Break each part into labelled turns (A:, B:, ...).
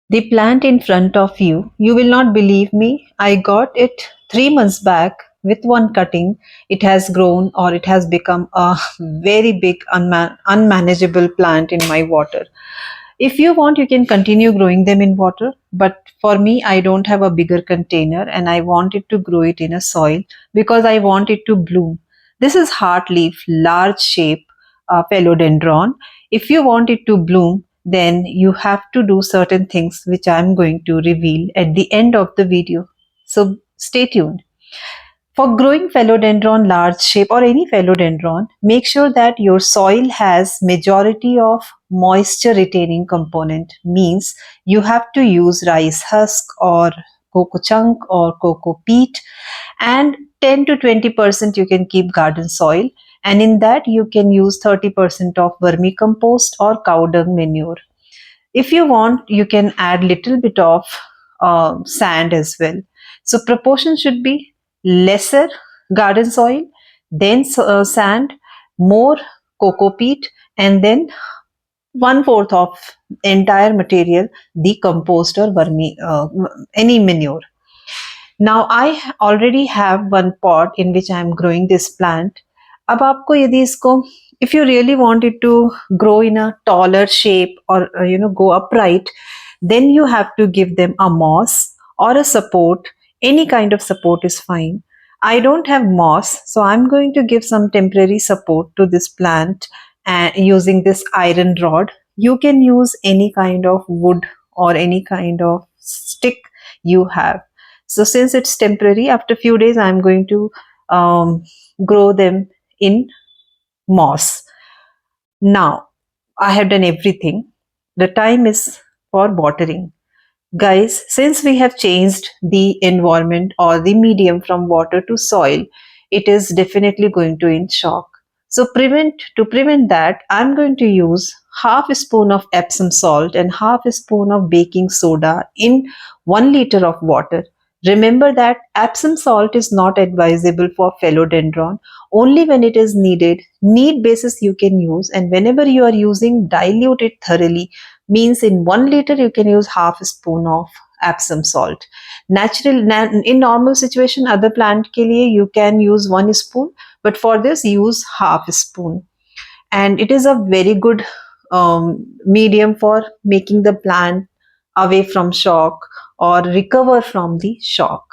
A: The plant in front of you, you will not believe me. I got it 3 months back with one cutting. It has grown or it has become a very big unmanageable plant in my water. If you want, you can continue growing them in water. But for me, I don't have a bigger container and I wanted to grow it in a soil because I want it to bloom. This is heartleaf, large shape philodendron. If you want it to bloom, then you have to do certain things which I'm going to reveal at the end of the video. So stay tuned. For growing philodendron large shape or any philodendron, make sure that your soil has majority of moisture retaining component. Means you have to use rice husk or cocoa chunk or cocoa peat, and 10 to 20% you can keep garden soil, and in that you can use 30% of vermicompost or cow dung manure. If you want, you can add little bit of sand as well. So proportion should be lesser garden soil, then sand, more cocoa peat, and then one fourth of entire material, the compost or any manure. Now I already have one pot in which I am growing this plant. अब आपको यदि इसको, if you really want it to grow in a taller shape or go upright, then you have to give them a moss or a support. Any kind of support is fine. I don't have moss, so I'm going to give some temporary support to this plant and using this iron rod. You can use any kind of wood or any kind of stick you have. So since it's temporary, after few days, I'm going to grow them in moss. Now, I have done everything. The time is for watering. Guys, since we have changed the environment or the medium from water to soil, it is definitely going to in shock. So to prevent that, I'm going to use half a spoon of Epsom salt and half a spoon of baking soda in 1 liter of water. Remember that Epsom salt is not advisable for philodendron. Only when it is needed, need basis you can use, and whenever you are using, dilute it thoroughly. Means in 1 liter you can use half a spoon of Epsom salt. In normal situation, other plant ke liye you can use 1 spoon, but for this use half a spoon. And it is a very good medium for making the plant away from shock or recover from the shock.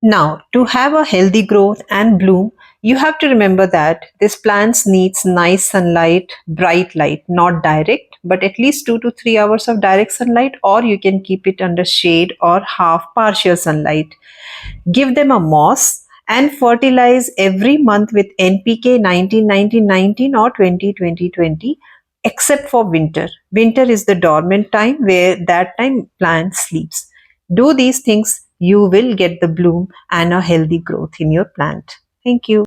A: Now, to have a healthy growth and bloom, you have to remember that this plant needs nice sunlight, bright light, not direct, but at least 2 to 3 hours of direct sunlight, or you can keep it under shade or half partial sunlight. Give them a moss and fertilize every month with NPK 19-19-19 or 20-20-20, except for winter. Winter is the dormant time where that time plant sleeps. Do these things, you will get the bloom and a healthy growth in your plant. Thank you.